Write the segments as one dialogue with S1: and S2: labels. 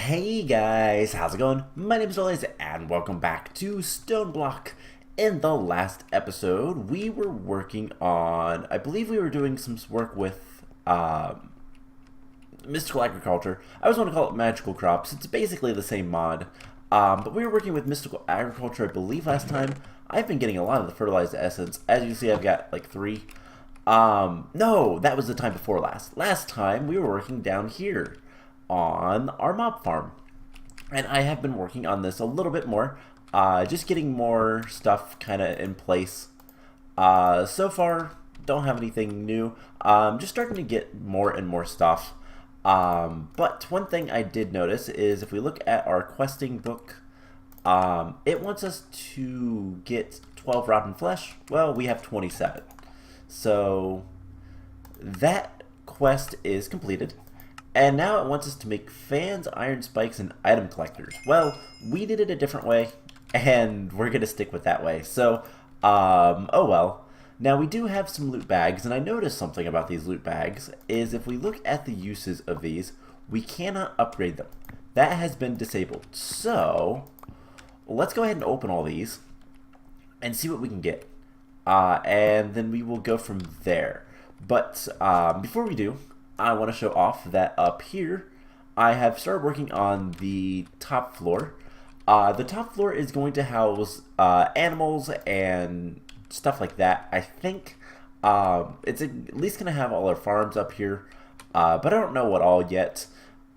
S1: Hey guys, how's it going? My name is Elias and welcome back to StoneBlock. In the last episode, we were working on, I believe we were doing some work with mystical agriculture. I always want to call it magical crops. It's basically the same mod. But we were working with mystical agriculture, I believe, last time. I've been getting a lot of the fertilized essence. As you see, I've got like 3. No, that was the time before last. Last time, we were working down here on our mob farm. And I have been working on this a little bit more, just getting more stuff kind of in place. So far, don't have anything new. Just starting to get more and more stuff. But one thing I did notice is if we look at our questing book, it wants us to get 12 rotten flesh. Well, we have 27. So that quest is completed. And now it wants us to make fans, iron spikes, and item collectors. Well, we did it a different way, and we're going to stick with that way. So, oh well. Now, we do have some loot bags, and I noticed something about these loot bags, is if we look at the uses of these, we cannot upgrade them. That has been disabled. So, let's go ahead and open all these, and see what we can get. And then we will go from there. But, before we do, I want to show off that up here, I have started working on the top floor. The top floor is going to house animals and stuff like that. I think it's at least going to have all our farms up here, but I don't know what all yet.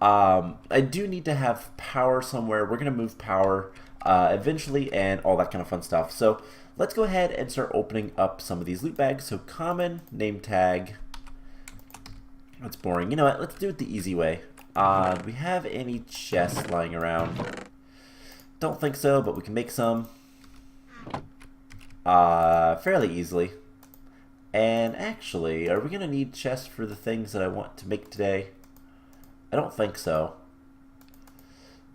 S1: I do need to have power somewhere. We're going to move power eventually and all that kind of fun stuff. So let's go ahead and start opening up some of these loot bags. So common, name tag. That's boring. You know what? Let's do it the easy way. Do we have any chests lying around? Don't think so, but we can make some. Fairly easily. And actually, are we going to need chests for the things that I want to make today? I don't think so.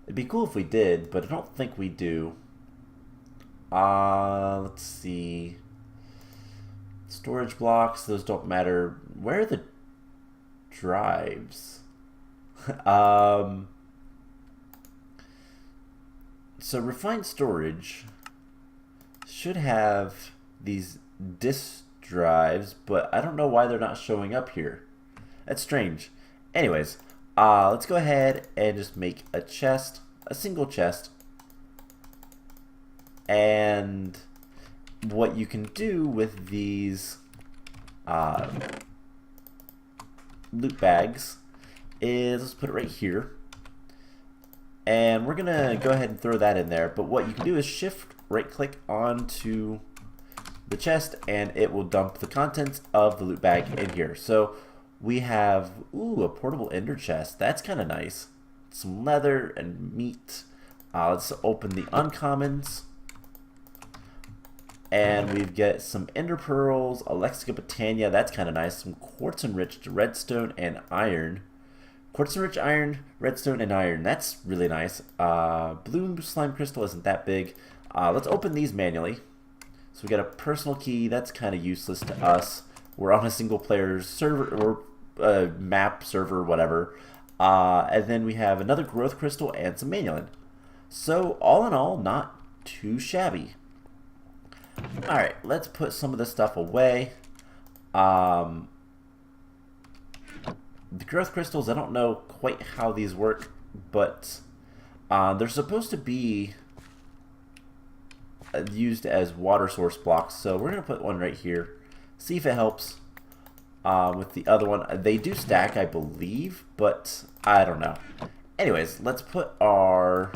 S1: It'd be cool if we did, but I don't think we do. Let's see. Storage blocks, those don't matter. Where are the drives? So refined storage should have these disk drives, but I don't know why they're not showing up here. That's strange. Anyways, let's go ahead and just make a chest, a single chest. And what you can do with these loot bags is, let's put it right here, and we're gonna go ahead and throw that in there. But what you can do is shift right click onto the chest and it will dump the contents of the loot bag in here. So we have a portable ender chest. That's kind of nice. Some leather and meat. Let's open the uncommons. And we've got some ender pearls, Alexica Botania, that's kind of nice. Some quartz enriched redstone and iron. Quartz enriched iron, redstone, and iron. That's really nice. Blue slime crystal isn't that big. Let's open these manually. So we got a personal key. That's kind of useless to us. We're on a single player server or map server, whatever. And then we have another growth crystal and some manual. So all in all, not too shabby. Alright, let's put some of this stuff away. The growth crystals, I don't know quite how these work, but they're supposed to be used as water source blocks, so we're going to put one right here. See if it helps with the other one. They do stack, I believe, but I don't know. Anyways, let's put our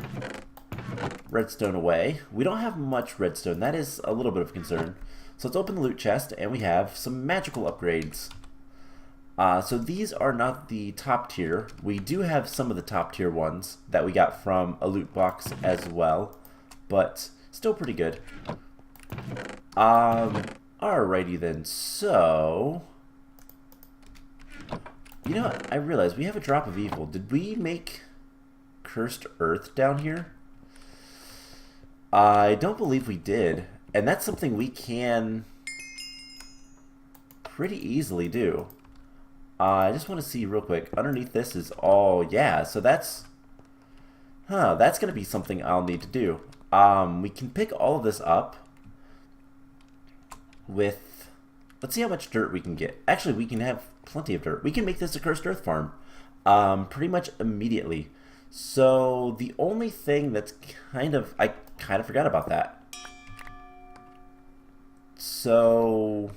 S1: redstone away. We don't have much redstone. That is a little bit of concern. So let's open the loot chest, and we have some magical upgrades. So these are not the top tier. We do have some of the top tier ones that we got from a loot box as well, but still pretty good. Alrighty then. So, you know what? I realized we have a drop of evil. Did we make cursed earth down here? I don't believe we did, and that's something we can pretty easily do. I just want to see real quick. Underneath this is all, yeah, so that's That's going to be something I'll need to do. We can pick all of this up with... Let's see how much dirt we can get. Actually, we can have plenty of dirt. We can make this a cursed earth farm pretty much immediately. So the only thing that's I kind of forgot about that. So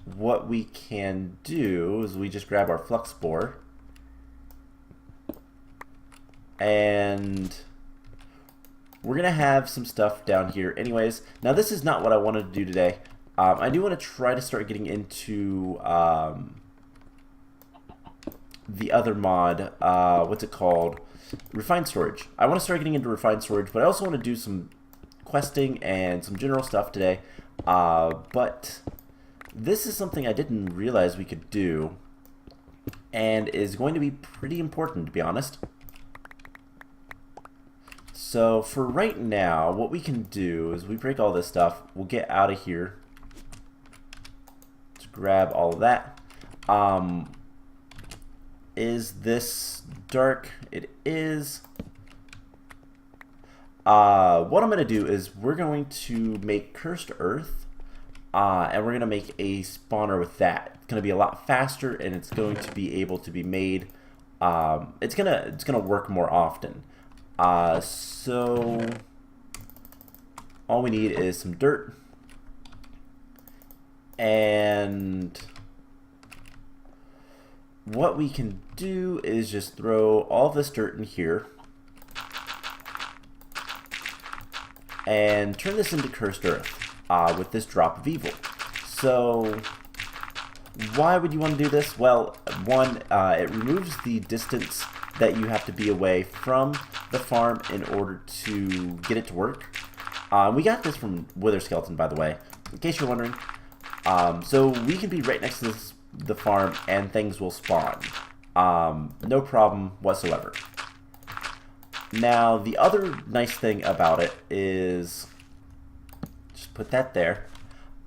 S1: what we can do is we just grab our flux spore and we're gonna have some stuff down here anyways. Now this is not what I wanted to do today. I do want to try to start getting into the other mod, what's it called? Refined storage. I want to start getting into refined storage, but I also want to do some questing and some general stuff today. But this is something I didn't realize we could do and is going to be pretty important, to be honest. So for right now, what we can do is we break all this stuff. We'll get out of here. Let's grab all of that. Is this dark? It is. What I'm going to do is we're going to make cursed earth, and we're going to make a spawner with that. It's going to be a lot faster, and it's going to be able to be made. It's gonna work more often. So all we need is some dirt, and what we can do is just throw all this dirt in here and turn this into cursed earth with this drop of evil. So why would you want to do this? Well, one, it removes the distance that you have to be away from the farm in order to get it to work. We got this from Wither Skeleton, by the way, in case you're wondering. So we can be right next to the farm and things will spawn. No problem whatsoever. Now, the other nice thing about it is, just put that there.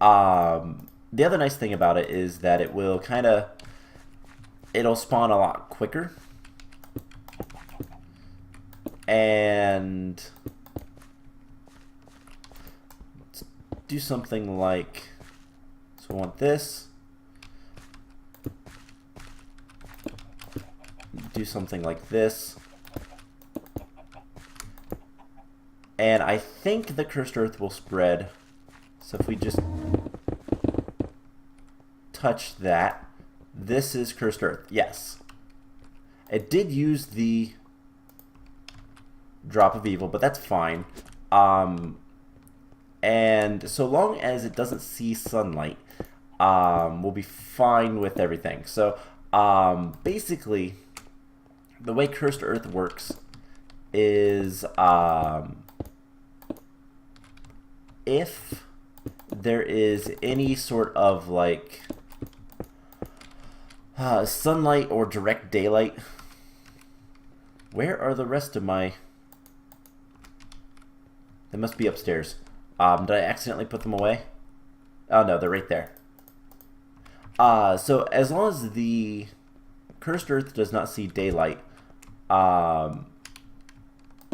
S1: The other nice thing about it is that it will it'll spawn a lot quicker. And let's do something like, so I want this. Do something like this. And I think the cursed earth will spread. So if we just touch that, this is cursed earth. Yes. It did use the drop of evil, but that's fine. And so long as it doesn't see sunlight, we'll be fine with everything. So basically, the way cursed earth works is if there is any sort of like sunlight or direct daylight. Where are the rest of my... They must be upstairs. Did I accidentally put them away? Oh no, they're right there. So as long as the cursed earth does not see daylight,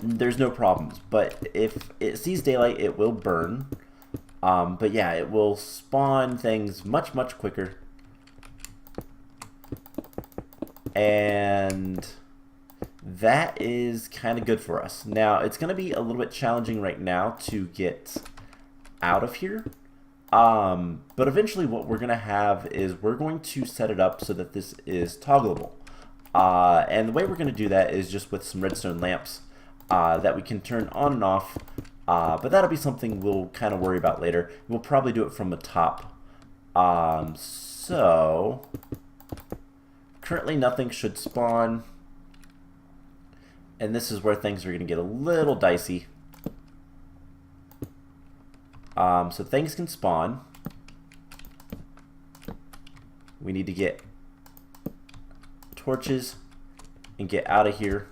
S1: there's no problems. But if it sees daylight, it will burn. But yeah, it will spawn things much, much quicker. And that is kind of good for us. Now, it's going to be a little bit challenging right now to get out of here. But eventually what we're going to have is we're going to set it up so that this is toggleable. And the way we're going to do that is just with some redstone lamps that we can turn on and off. But that'll be something we'll kind of worry about later. We'll probably do it from the top. So currently nothing should spawn. And this is where things are going to get a little dicey. So things can spawn. We need to get torches and get out of here.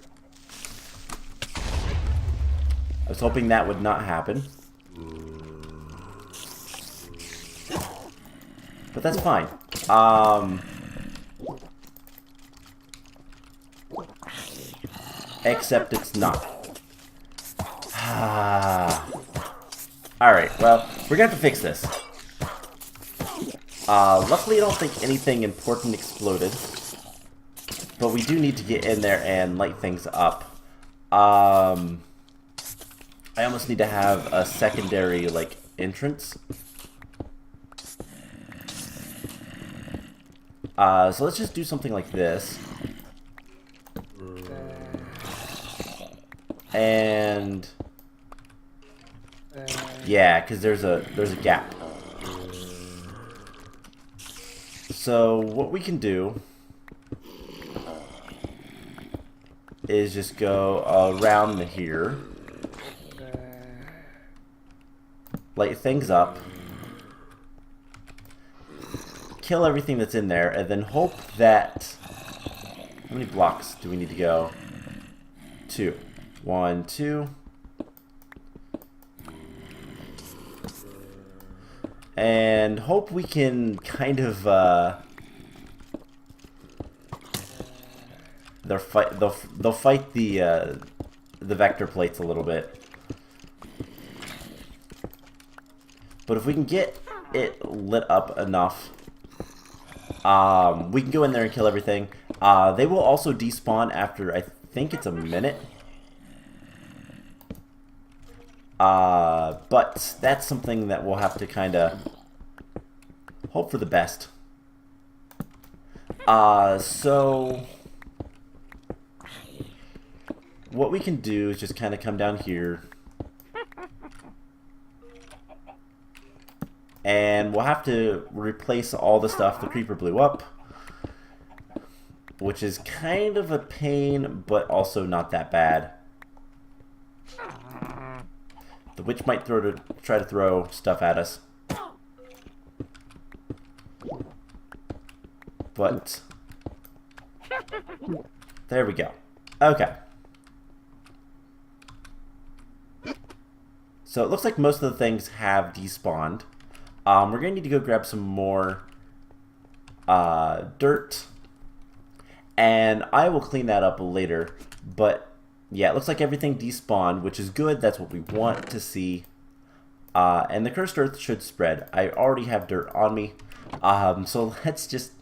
S1: I was hoping that would not happen. But that's fine. Except it's not. Alright, well, we're gonna have to fix this. Luckily I don't think anything important exploded. But we do need to get in there and light things up. I almost need to have a secondary, like, entrance. So let's just do something like this. And yeah, because there's a gap. So what we can do is just go around here, light things up, kill everything that's in there, and then hope that... How many blocks do we need to go? 2. 1, 2. And hope we can kind of, they'll fight the vector plates a little bit. But if we can get it lit up enough, we can go in there and kill everything. They will also despawn after, I think it's a minute. But that's something that we'll have to kind of hope for the best. So what we can do is just kind of come down here, and we'll have to replace all the stuff the creeper blew up, which is kind of a pain, but also not that bad. The witch might try to throw stuff at us. But there we go. Okay. So it looks like most of the things have despawned. We're going to need to go grab some more dirt. And I will clean that up later. But yeah, it looks like everything despawned, which is good. That's what we want to see. And the cursed earth should spread. I already have dirt on me. So let's just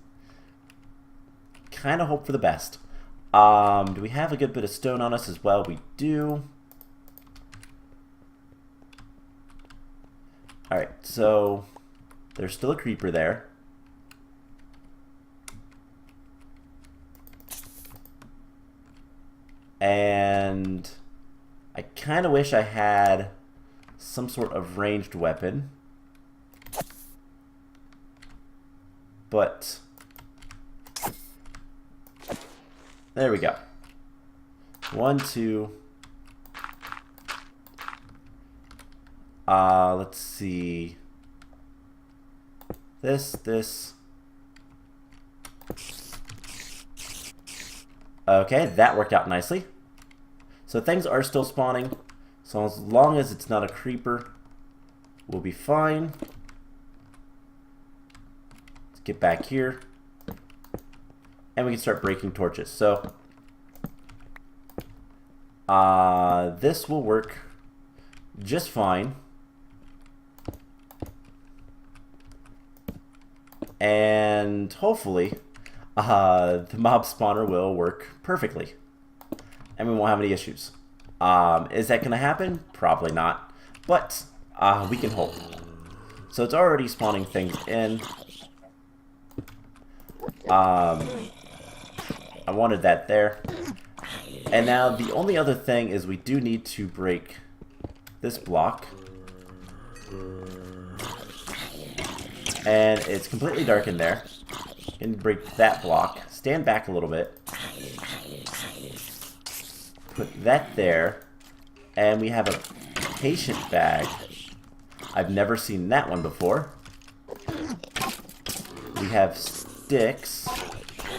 S1: kind of hope for the best. Do we have a good bit of stone on us as well? We do. Alright, so there's still a creeper there. And I kind of wish I had some sort of ranged weapon. But there we go. 1, 2. Let's see. This. Okay, that worked out nicely. So things are still spawning. So as long as it's not a creeper, we'll be fine. Let's get back here. And we can start breaking torches. So this will work just fine. And hopefully the mob spawner will work perfectly. And we won't have any issues. Is that going to happen? Probably not. But we can hope. So it's already spawning things in. I wanted that there. And now the only other thing is we do need to break this block. And it's completely dark in there. And break that block. Stand back a little bit. Put that there. And we have a patient bag. I've never seen that one before. We have sticks.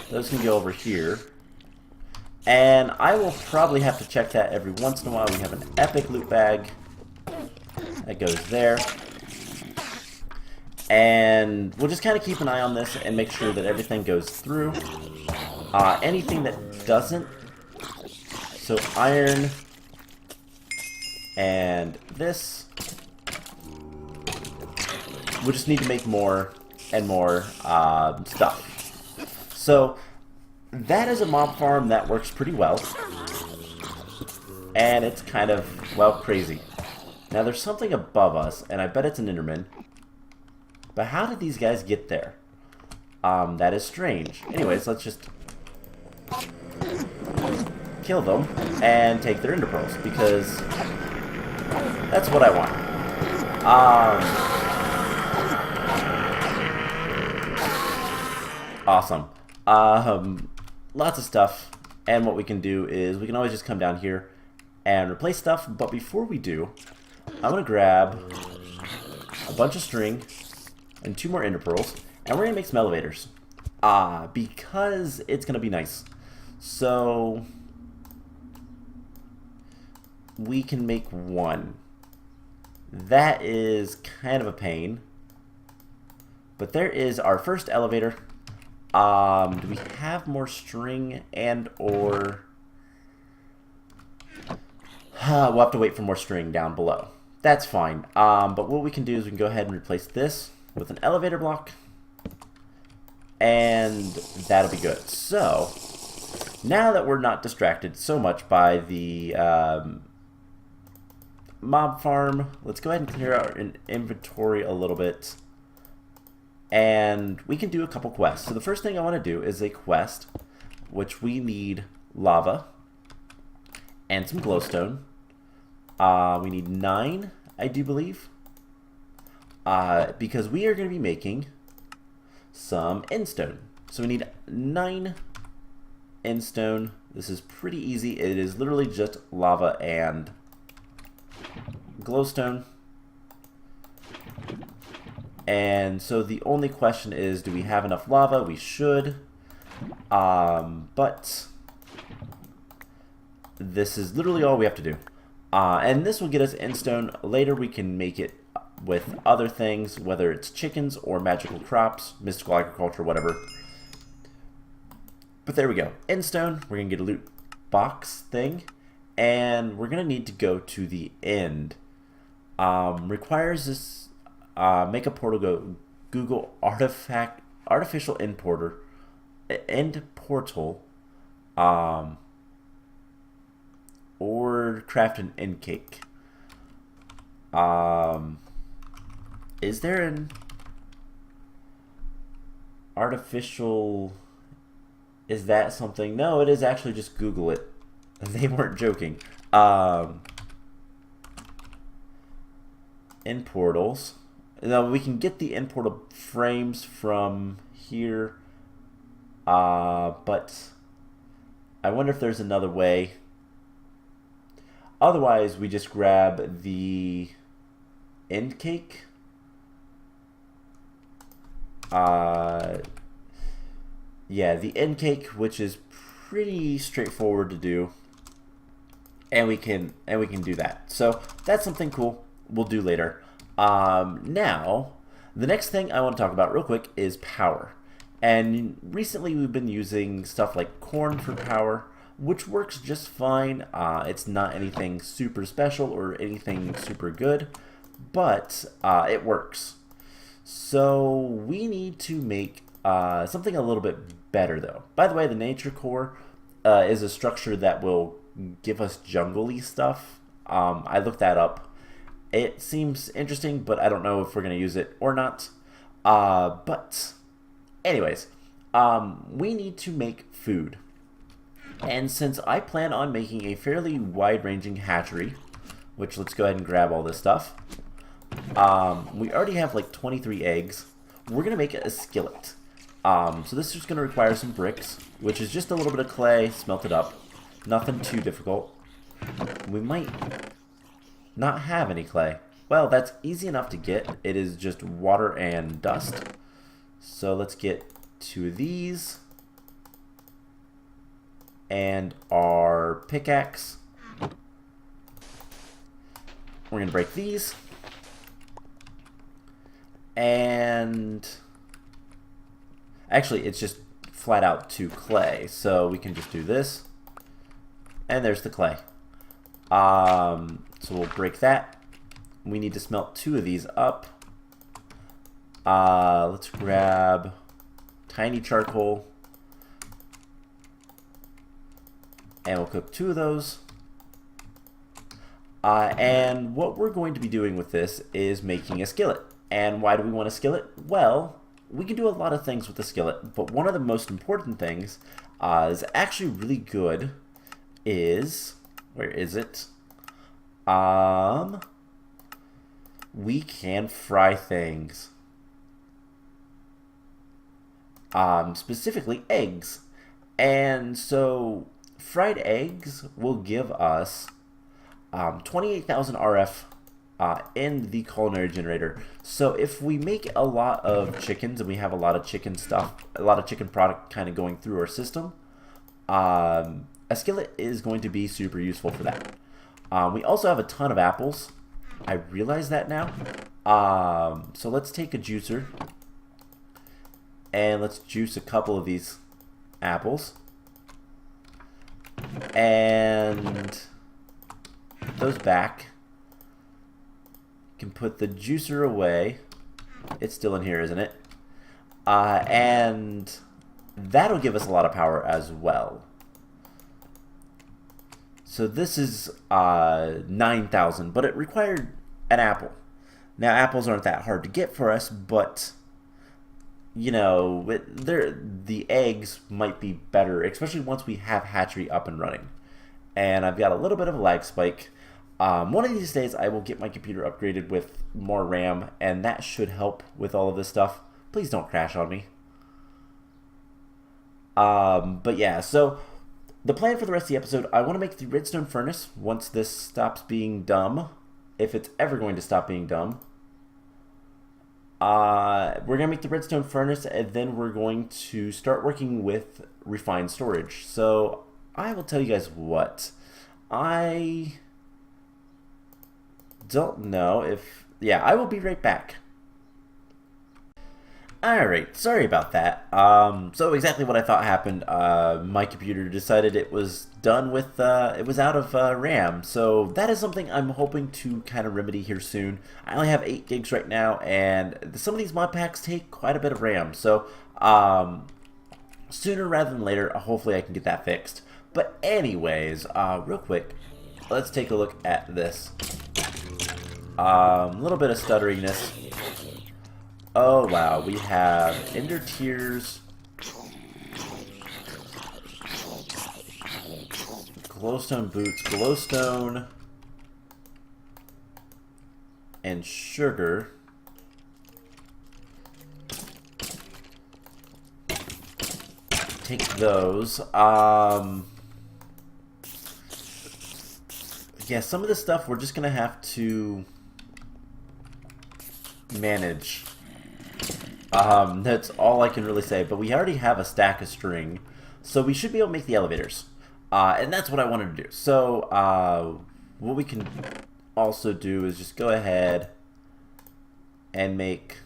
S1: Those can go over here. And I will probably have to check that every once in a while. We have an epic loot bag. That goes there. And we'll just kind of keep an eye on this and make sure that everything goes through. Anything that doesn't. So iron. and this. We just need to make more and more stuff. So that is a mob farm that works pretty well. And it's kind of, well, crazy. Now there's something above us, and I bet it's an Enderman. But how did these guys get there? That is strange. Anyways, let's just kill them and take their ender pearls, because that's what I want. Awesome. Lots of stuff, and what we can do is we can always just come down here and replace stuff, but before we do, I'm going to grab a bunch of string and 2 more ender pearls, and we're going to make some elevators, because it's going to be nice. So we can make 1. That is kind of a pain, but there is our first elevator. Do we have more string and or... we'll have to wait for more string down below. That's fine. But what we can do is we can go ahead and replace this with an elevator block, and that'll be good. So now that we're not distracted so much by the mob farm, let's go ahead and clear our inventory a little bit, and we can do a couple quests. So the first thing I want to do is a quest, which we need lava and some glowstone. We need 9, I do believe, because we are going to be making some endstone. So we need 9 endstone. This is pretty easy. It is literally just lava and glowstone. And so the only question is, do we have enough lava? We should. But this is literally all we have to do. And this will get us endstone. Later we can make it with other things, whether it's chickens or magical crops, mystical agriculture, whatever. But there we go. Endstone. We're going to get a loot box thing. And we're going to need to go to the end. Requires this... make a portal, go Google artificial end portal, or craft an end cake. Is there an artificial? Is that something? No, it is actually just Google it. They weren't joking. End portals. Now we can get the end portal frames from here, but I wonder if there's another way. Otherwise, we just grab the end cake. Yeah, the end cake, which is pretty straightforward to do, and we can do that. So that's something cool we'll do later. Now, the next thing I want to talk about real quick is power. And recently we've been using stuff like corn for power, which works just fine. It's not anything super special or anything super good, but it works. So we need to make something a little bit better though. By the way, the nature core is a structure that will give us jungle-y stuff. I looked that up. It seems interesting, but I don't know if we're going to use it or not. But anyways, we need to make food. And since I plan on making a fairly wide-ranging hatchery, which let's go ahead and grab all this stuff. We already have like 23 eggs. We're going to make it a skillet. So this is just going to require some bricks, which is just a little bit of clay smelted up. Nothing too difficult. We might not have any clay. Well, that's easy enough to get. It is just water and dust. So let's get 2 of these. And our pickaxe. We're going to break these. And actually, it's just flat out 2 clay. So we can just do this. And there's the clay. So we'll break that. We need to smelt 2 of these up. Let's grab tiny charcoal. And we'll cook 2 of those. And what we're going to be doing with this is making a skillet. And why do we want a skillet? Well, we can do a lot of things with the skillet, but one of the most important things is actually really good is, where is it? We can fry things. Specifically eggs. And so fried eggs will give us 28,000 RF in the culinary generator. So if we make a lot of chickens and we have a lot of chicken stuff, a lot of chicken product kind of going through our system, a skillet is going to be super useful for that. We also have a ton of apples. I realize that now. So let's take a juicer and let's juice a couple of these apples. And put those back. Can put the juicer away. It's still in here, isn't it? And that'll give us a lot of power as well. So this is 9,000, but it required an apple. Now apples aren't that hard to get for us, but you know, the eggs might be better, especially once we have hatchery up and running. And I've got a little bit of a lag spike. One of these days I will get my computer upgraded with more RAM, and that should help with all of this stuff. Please don't crash on me. But yeah, so the plan for the rest of the episode, I want to make the redstone furnace once this stops being dumb, if it's ever going to stop being dumb. We're going to make the redstone furnace, and then we're going to start working with refined storage. So I will tell you guys what. I don't know if... Yeah, I will be right back. Alright, sorry about that. So exactly what I thought happened. My computer decided it was done with, it was out of RAM. So that is something I'm hoping to kind of remedy here soon. I only have 8 gigs right now, and some of these mod packs take quite a bit of RAM. So sooner rather than later, hopefully I can get that fixed. But anyways, real quick, let's take a look at this. A little bit of stutteriness. Oh wow, we have ender tears, glowstone boots, glowstone, and sugar. Take those. Yeah, some of this stuff we're just gonna have to manage. That's all I can really say, but we already have a stack of string, so we should be able to make the elevators, and that's what I wanted to do. So what we can also do is just go ahead and make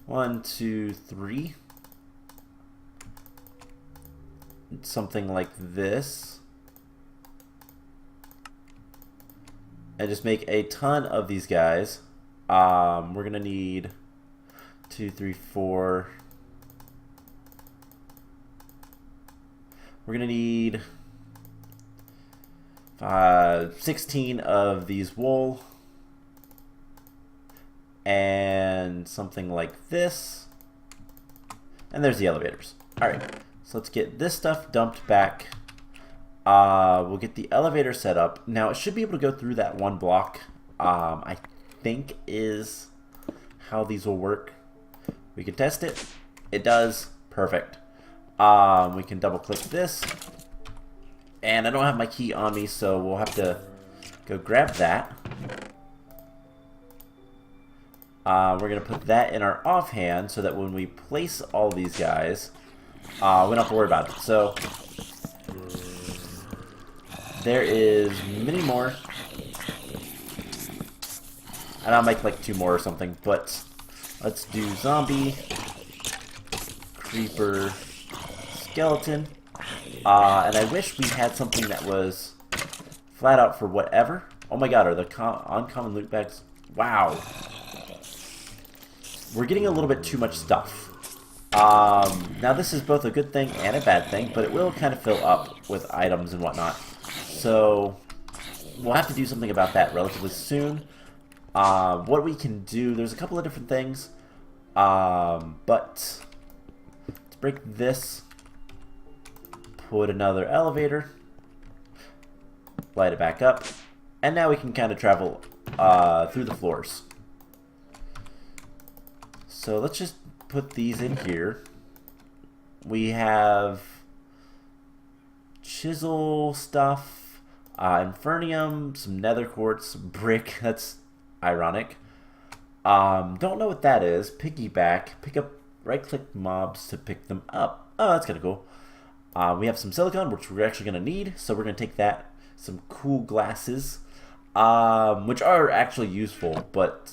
S1: 1, 2, 3, something like this, and just make a ton of these guys. We're gonna need 2, 3, 4. We're gonna need 16 of these wool and something like this. And there's the elevators. Alright, so let's get this stuff dumped back. We'll get the elevator set up. Now it should be able to go through that one block. I think is how these will work. We can test it. It does. Perfect. We can double click this, and I don't have my key on me, so we'll have to go grab that. We're gonna put that in our offhand so that when we place all these guys, we don't have to worry about it. So there is many more. And I'll make like 2 more or something, but let's do zombie, creeper, skeleton, and I wish we had something that was flat out for whatever. Oh my god, are the uncommon loot bags? Wow. We're getting a little bit too much stuff. Now this is both a good thing and a bad thing, but it will kind of fill up with items and whatnot. So we'll have to do something about that relatively soon. What we can do, there's a couple of different things. But let's break this. Put another elevator. Light it back up. And now we can kind of travel through the floors. So let's just put these in here. We have chisel stuff, infernium, some nether quartz, brick. That's ironic. Don't know what that is. Piggyback. Pick up right-click mobs to pick them up. Oh, that's kind of cool. We have some silicone, which we're actually going to need, so we're going to take that. Some cool glasses, which are actually useful, but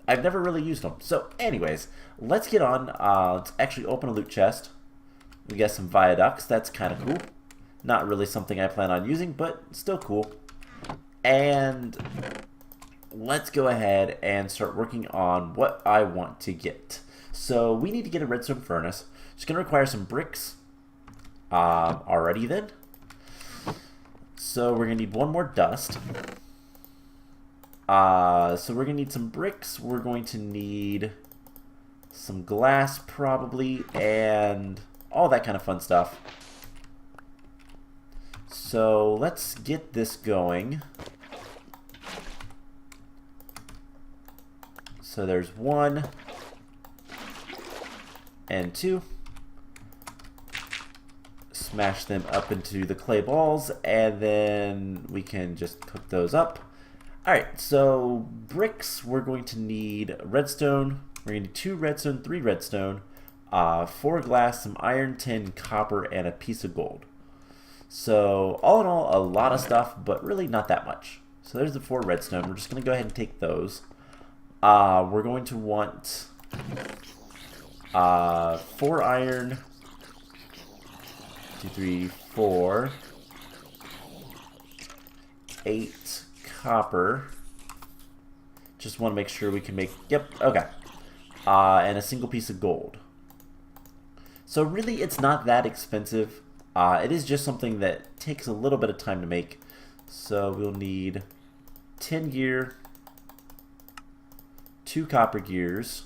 S1: I've never really used them. So anyways, let's get on. Let's actually open a loot chest. We got some viaducts. That's kind of cool. Not really something I plan on using, but still cool. And let's go ahead and start working on what I want to get. So we need to get a redstone furnace. It's going to require some bricks. Alrighty then. So we're going to need one more dust. So we're going to need some bricks. We're going to need some glass probably, and all that kind of fun stuff. So let's get this going. So there's 1 and 2. Smash them up into the clay balls, and then we can just cook those up. Alright, so bricks, we're going to need redstone. We're going to need 2 redstone, 3 redstone, 4 glass, some iron, tin, copper, and a piece of gold. So all in all, a lot of stuff, but really not that much. So there's the 4 redstone. We're just going to go ahead and take those. We're going to want 4 iron, 2, 3, 4, 8 copper. Just want to make sure we can make, yep, okay. And a single piece of gold. So really it's not that expensive. It is just something that takes a little bit of time to make. So we'll need 10 gear, 2 copper gears,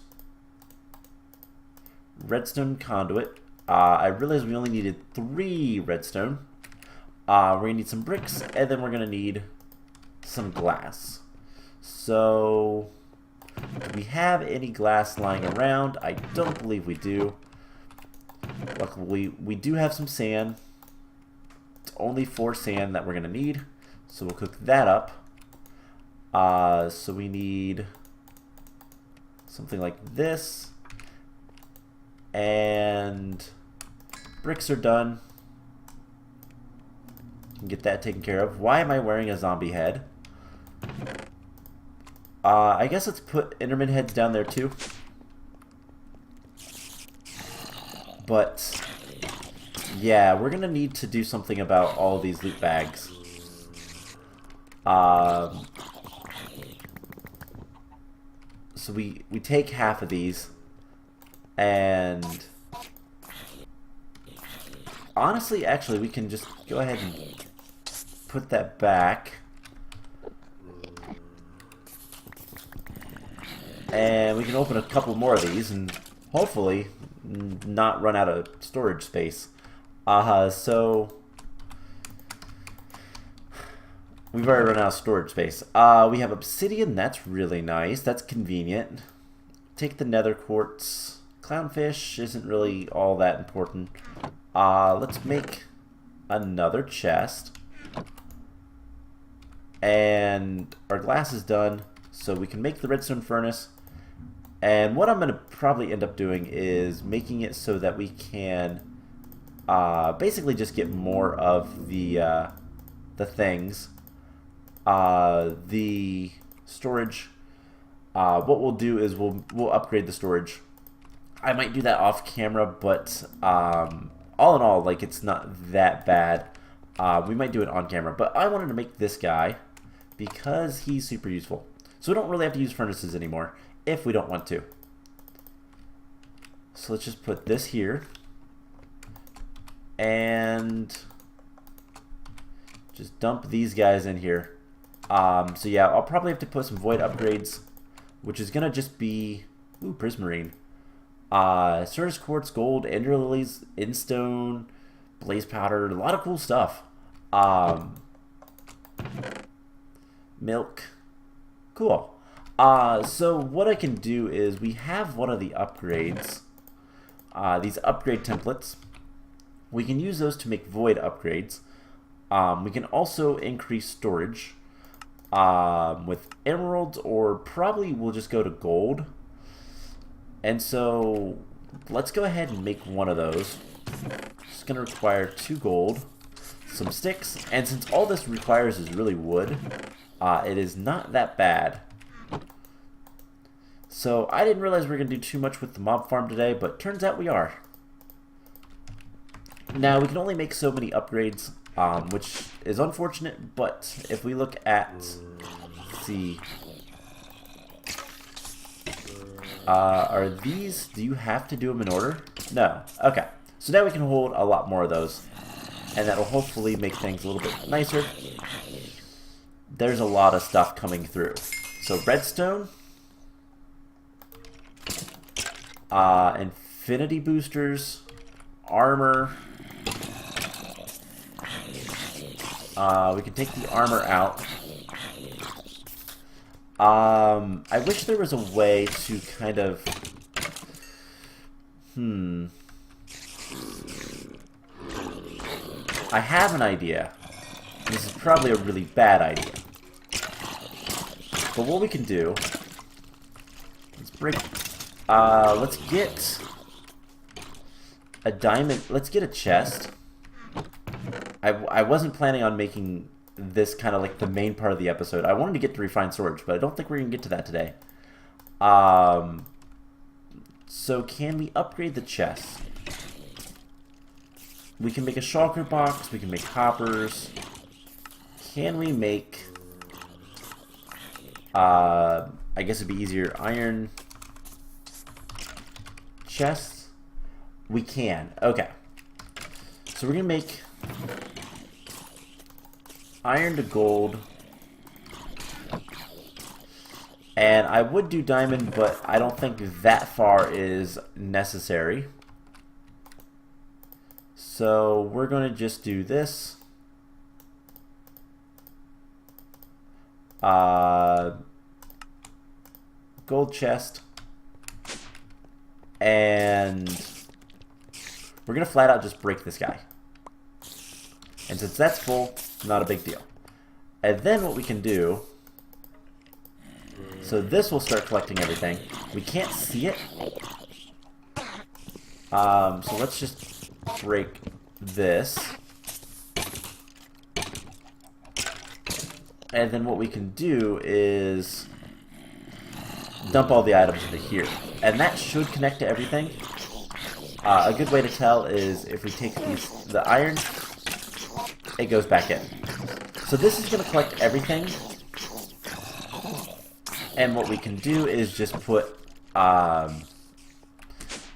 S1: redstone conduit. I realized we only needed 3 redstone. We're going to need some bricks, and then we're going to need some glass. So, do we have any glass lying around? I don't believe we do. Luckily, we do have some sand. It's only 4 sand that we're going to need. So we'll cook that up. So we need something like this. And bricks are done. Can get that taken care of. Why am I wearing a zombie head? I guess let's put Enderman heads down there too. But yeah, we're gonna need to do something about all these loot bags. So we take half of these, and honestly, actually, we can just go ahead and put that back. And we can open a couple more of these and hopefully not run out of storage space. So we've already run out of storage space. We have obsidian. That's really nice. That's convenient. Take the nether quartz. Clownfish isn't really all that important. Let's make another chest. And our glass is done, so we can make the redstone furnace. And what I'm going to probably end up doing is making it so that we can basically just get more of the things. The storage, what we'll do is we'll upgrade the storage. I might do that off camera, but all in all, like, it's not that bad. We might do it on camera, but I wanted to make this guy because he's super useful. So we don't really have to use furnaces anymore if we don't want to. So let's just put this here and just dump these guys in here. So yeah, I'll probably have to put some void upgrades, which is gonna just be prismarine, Certus quartz, gold, ender lilies, instone, blaze powder, a lot of cool stuff. Milk, cool. So what I can do is we have one of the upgrades, these upgrade templates. We can use those to make void upgrades. We can also increase storage with emeralds, or probably we'll just go to gold. And so let's go ahead and make one of those. It's going to require 2 gold, some sticks, and since all this requires is really wood, it is not that bad. So I didn't realize we were going to do too much with the mob farm today, but turns out we are. Now we can only make so many upgrades, which is unfortunate, but if we look at, let's see, are these, do you have to do them in order? No. Okay. So now we can hold a lot more of those, and that'll hopefully make things a little bit nicer. There's a lot of stuff coming through. So redstone, infinity boosters, armor. We can take the armor out. I wish there was a way to kind of... I have an idea. This is probably a really bad idea. But what we can do... Let's break... let's get a diamond... Let's get a chest. I wasn't planning on making this kind of like the main part of the episode. I wanted to get to refined storage, but I don't think we're going to get to that today. So can we upgrade the chest? We can make a shulker box. We can make hoppers. Can we make... I guess it'd be easier. Iron chests? We can. Okay. So we're going to make... iron to gold, and I would do diamond, but I don't think that far is necessary. So we're going to just do this. Gold chest, and we're going to flat out just break this guy. And since that's full, not a big deal. And then what we can do... So this will start collecting everything. We can't see it. So let's just break this. And then what we can do is dump all the items into here. And that should connect to everything. A good way to tell is if we take the iron... it goes back in. So this is going to collect everything, and what we can do is just put,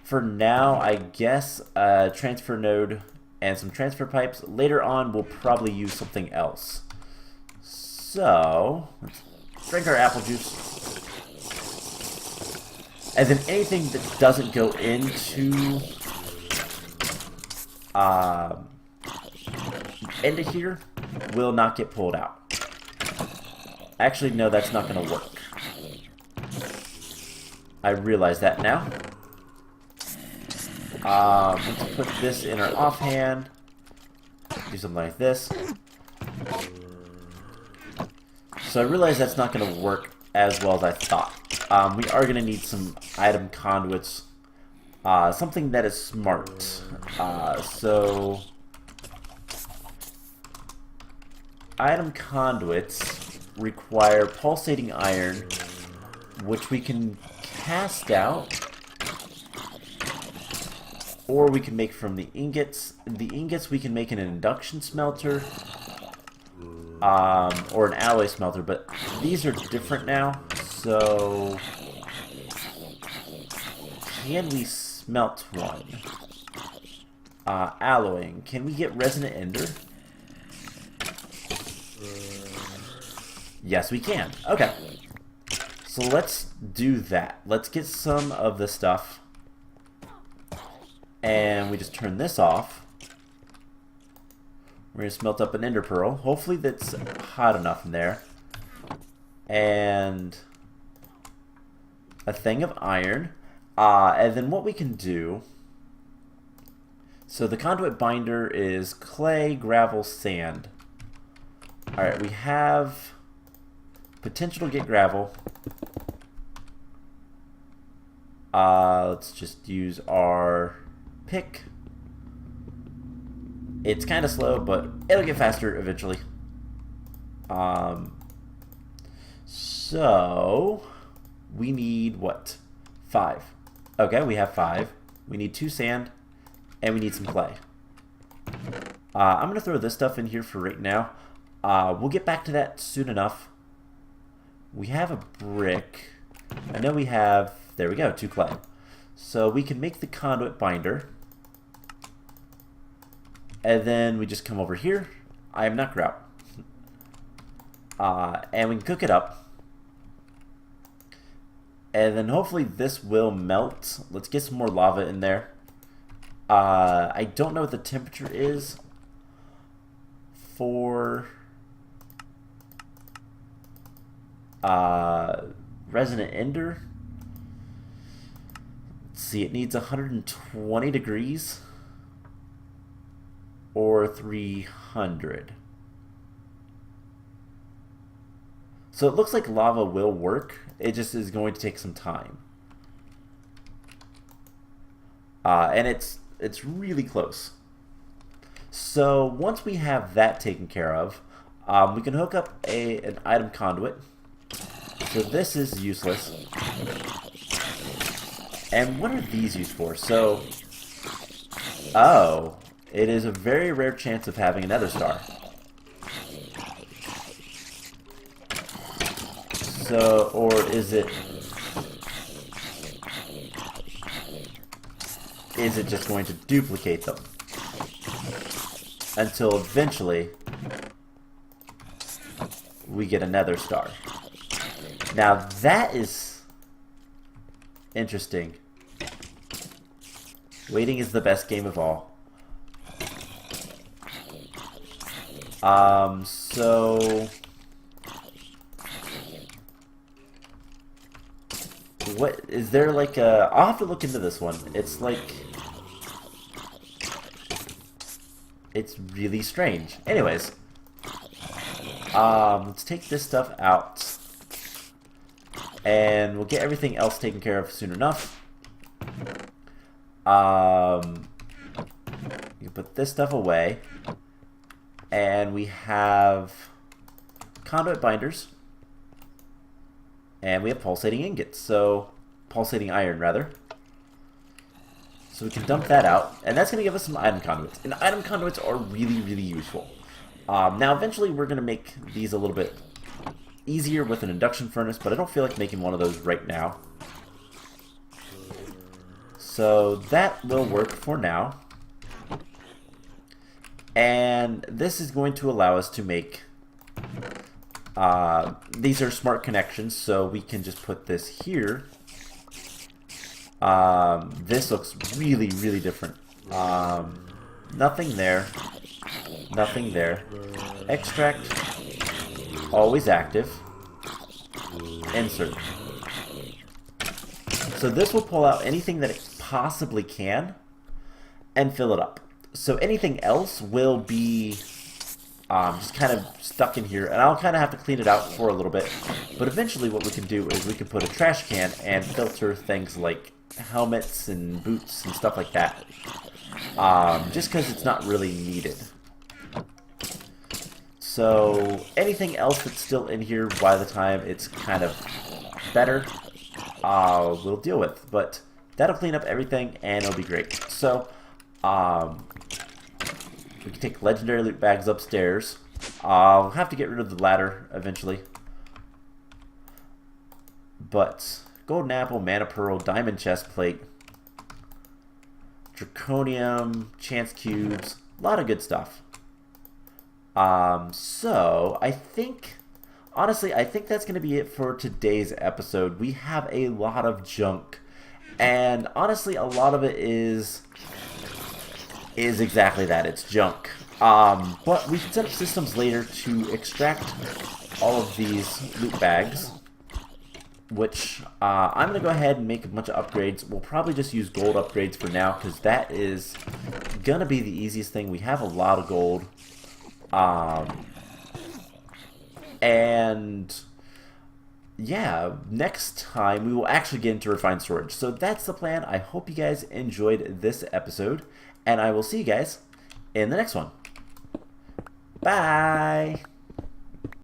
S1: for now, I guess, a transfer node and some transfer pipes. Later on, we'll probably use something else. So, let's drink our apple juice. And then anything that doesn't go into... into here will not get pulled out. Actually, no, that's not going to work. I realize that now. Let's put this in our offhand. Do something like this. So I realize that's not going to work as well as I thought. We are going to need some item conduits. Something that is smart. So... item conduits require pulsating iron, which we can cast out or we can make from the ingots. The ingots we can make an induction smelter, or an alloy smelter, but these are different now. So, can we smelt one? Alloying. Can we get resonant ender? Yes, we can. Okay. So let's do that. Let's get some of the stuff. And we just turn this off. We're going to smelt up an ender pearl. Hopefully that's hot enough in there. And a thing of iron. And then what we can do... So the conduit binder is clay, gravel, sand. Alright, we have potential to get gravel. Let's just use our pick. It's kind of slow, but it'll get faster eventually. So we need what? 5. Okay, we have 5. We need 2 sand, and we need some clay. I'm going to throw this stuff in here for right now. We'll get back to that soon enough. We have a brick. I know we have, there we go, 2 clay. So we can make the conduit binder. And then we just come over here. I am not grout. And we can cook it up. And then hopefully this will melt. Let's get some more lava in there. I don't know what the temperature is for resonant ender. Let's see, it needs 120 degrees or 300. So it looks like lava will work. It just is going to take some time. And it's really close. So once we have that taken care of, we can hook up an item conduit. So this is useless. And what are these used for? So, oh, it is a very rare chance of having another star. So, or is it just going to duplicate them until eventually we get another star? Now that is interesting. Waiting is the best game of all. So what is there like a... I'll have to look into this one. It's like... It's really strange. Anyways. Let's take this stuff out. And we'll get everything else taken care of soon enough. You can put this stuff away. And we have conduit binders. And we have pulsating ingots. So, pulsating iron, rather. So we can dump that out. And that's going to give us some item conduits. And item conduits are really, really useful. Now, eventually, we're going to make these a little bit easier with an induction furnace, but I don't feel like making one of those right now. So that will work for now. And this is going to allow us to make... these are smart connections, so we can just put this here. This looks really, really different. Nothing there. Nothing there. Extract. Always active. Insert. So this will pull out anything that it possibly can and fill it up. So anything else will be just kind of stuck in here, and I'll kind of have to clean it out for a little bit. But eventually what we can do is we can put a trash can and filter things like helmets and boots and stuff like that. Just because it's not really needed. So anything else that's still in here by the time it's kind of better, we'll deal with. But That'll clean up everything, and it'll be great. So, we can take legendary loot bags upstairs. I'll have to get rid of the ladder eventually. But golden apple, mana pearl, diamond chest plate, draconium, chance cubes, a lot of good stuff. So I think, honestly, I think that's going to be it for today's episode. We have a lot of junk, and honestly, a lot of it is exactly that. It's junk. But we can set up systems later to extract all of these loot bags, which I'm going to go ahead and make a bunch of upgrades. We'll probably just use gold upgrades for now, because that is going to be the easiest thing. We have a lot of gold. And yeah, next time we will actually get into refined storage. So that's the plan. I hope you guys enjoyed this episode, and I will see you guys in the next one. Bye!